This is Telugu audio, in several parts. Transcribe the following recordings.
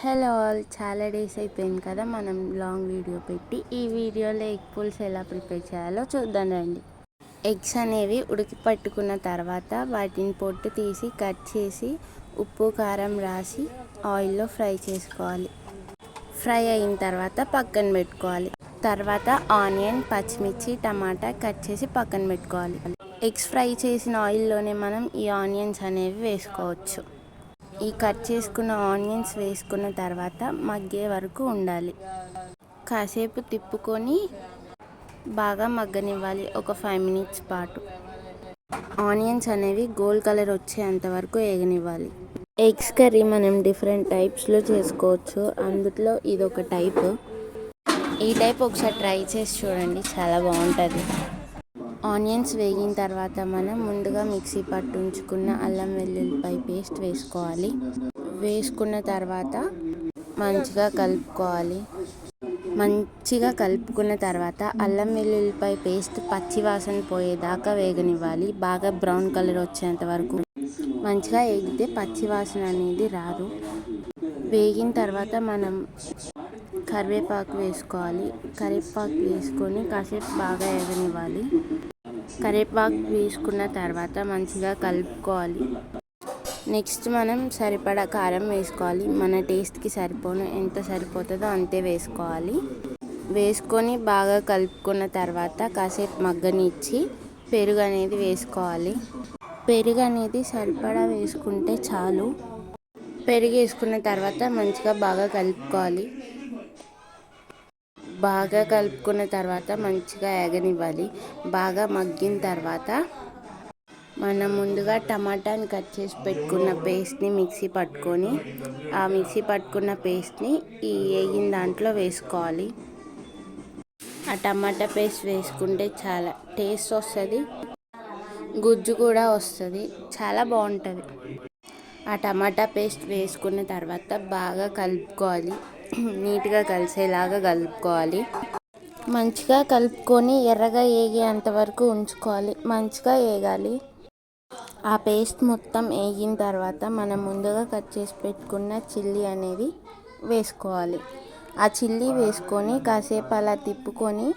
హలో ఆల్, చాలా డేస్ అయిపోయింది కదా మనం లాంగ్ వీడియో పెట్టి. ఈ వీడియోలో ఎగ్ పుల్స్ ఎలా ప్రిపేర్ చేయాలో చూద్దాం రండి. ఎగ్స్ అనేవి ఉడికి పట్టుకున్న తర్వాత వాటిని పొట్టు తీసి కట్ చేసి ఉప్పు కారం రాసి ఆయిల్లో ఫ్రై చేసుకోవాలి. ఫ్రై అయిన తర్వాత పక్కన పెట్టుకోవాలి. తర్వాత ఆనియన్, పచ్చిమిర్చి, టమాటా కట్ చేసి పక్కన పెట్టుకోవాలి. ఎగ్స్ ఫ్రై చేసిన ఆయిల్లోనే మనం ఈ ఆనియన్స్ అనేవి వేసుకోవచ్చు. ఈ కట్ చేసుకున్న ఆనియన్స్ వేసుకున్న తర్వాత మగ్గే వరకు ఉండాలి. కాసేపు తిప్పుకొని బాగా మగ్గనివ్వాలి, ఒక 5 minutes పాటు. ఆనియన్స్ అనేవి గోల్డ్ కలర్ వచ్చేంత వరకు వేగనివ్వాలి. ఎగ్స్ కర్రీ మనం డిఫరెంట్ టైప్స్లో చేసుకోవచ్చు, అందులో ఇదొక టైప్. ఈ టైప్ ఒకసారి ట్రై చేసి చూడండి, చాలా బాగుంటుంది. ఆనియన్స్ వేగిన తర్వాత మనం ముందుగా మిక్సీ పట్టు ఉంచుకున్న అల్లం వెల్లుల్లిపాయ పేస్ట్ వేసుకోవాలి. వేసుకున్న తర్వాత మంచిగా కలుపుకున్న తర్వాత అల్లం వెల్లుల్లిపాయ పేస్ట్ పచ్చి వాసన పోయేదాకా వేగనివ్వాలి. బాగా బ్రౌన్ కలర్ వచ్చేంత వరకు మంచిగా వేగితే పచ్చి వాసన అనేది రాదు. వేగిన తర్వాత మనం కరివేపాకు వేసుకోవాలి. కరివేపాకు వేసుకొని కాసేపు బాగా వేగనివ్వాలి. కరివేపాకు వేసుకున్న తర్వాత మంచిగా కలుపుకోవాలి. నెక్స్ట్ మనం సరిపడా కారం వేసుకోవాలి. మన టేస్ట్కి ఎంత సరిపోతుందో అంతే వేసుకోవాలి. వేసుకొని బాగా కలుపుకున్న తర్వాత కాసేపు మగ్గనిచ్చి పెరుగు అనేది వేసుకోవాలి. పెరుగు అనేది సరిపడా వేసుకుంటే చాలు. పెరుగు వేసుకున్న తర్వాత మంచిగా బాగా కలుపుకోవాలి. బాగా కలుపుకున్న తర్వాత మంచిగా వేగనివ్వాలి. బాగా మగ్గిన తర్వాత మనం ముందుగా టమాటాని కట్ చేసి పెట్టుకున్న పేస్ట్ని మిక్సీ పట్టుకున్న పేస్ట్ని ఈ వేగిన దాంట్లో వేసుకోవాలి. ఆ టమాటా పేస్ట్ వేసుకుంటే చాలా టేస్ట్ వస్తుంది, గుజ్జు కూడా వస్తుంది, చాలా బాగుంటుంది. ఆ టమాటా పేస్ట్ వేసుకున్న తర్వాత బాగా కలుపుకోవాలి. నీట్గా కలిసేలాగా కలుపుకోవాలి. మంచిగా కలుపుకొని ఎర్రగా వేగేంత వరకు ఉంచుకోవాలి. మంచిగా వేగాలి. ఆ పేస్ట్ మొత్తం వేగిన తర్వాత మనం ముందుగా కట్ చేసి పెట్టుకున్న చిల్లీ అనేది వేసుకోవాలి. ఆ చిల్లీ వేసుకొని కాసేపు అలా తిప్పుకొని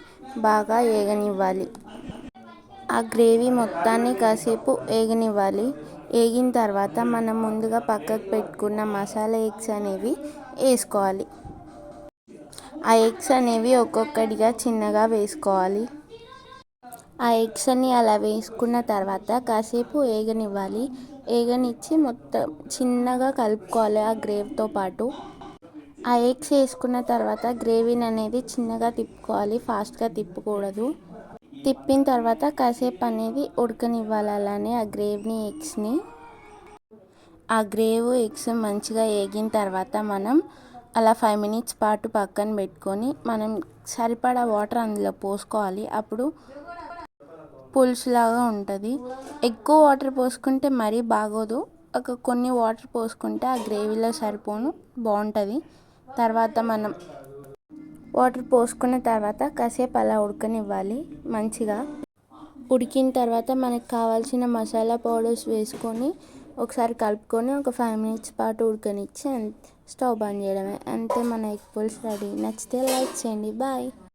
బాగా వేగనివ్వాలి. ఆ గ్రేవీ మొత్తాన్ని కాసేపు వేగనివ్వాలి. వేగిన తర్వాత మనం ముందుగా పక్కకు పెట్టుకున్న మసాలా ఎగ్స్ అనేవి వేసుకోవాలి. ఆ ఎగ్స్ అనేవి ఒక్కొక్కటిగా చిన్నగా వేసుకోవాలి. ఆ ఎగ్స్ అన్ని అలా వేసుకున్న తర్వాత కాసేపు వేగనివ్వాలి. వేగనిచ్చి మొత్తం చిన్నగా కలుపుకోవాలి ఆ గ్రేవీతో పాటు. ఆ ఎగ్స్ వేసుకున్న తర్వాత గ్రేవీని అనేది చిన్నగా తిప్పుకోవాలి, ఫాస్ట్గా తిప్పకూడదు. తిప్పిన తర్వాత కాసేపు అనేది ఉడకనివ్వాలి. అలానే ఆ ఎగ్స్ మంచిగా వేగిన తర్వాత మనం అలా 5 minutes పాటు పక్కన పెట్టుకొని మనం సరిపడా వాటర్ అందులో పోసుకోవాలి. అప్పుడు పులుసులాగా ఉంటుంది. ఎక్కువ వాటర్ పోసుకుంటే మరీ బాగోదు. కొన్ని వాటర్ పోసుకుంటే ఆ గ్రేవీలో బాగుంటుంది. తర్వాత మనం వాటర్ పోసుకున్న తర్వాత కాసేపు అలా ఉడకనివ్వాలి. మంచిగా ఉడికిన తర్వాత మనకు కావాల్సిన మసాలా పౌడర్స్ వేసుకొని ఒకసారి కలుపుకొని ఒక 5 minutes పాటు ఉడకనిచ్చి స్టవ్ బంద్ చేయడమే. అంతే, మన ఎగ్ పుల్స్ రెడీ. నచ్చితే లైక్ చేయండి. బాయ్.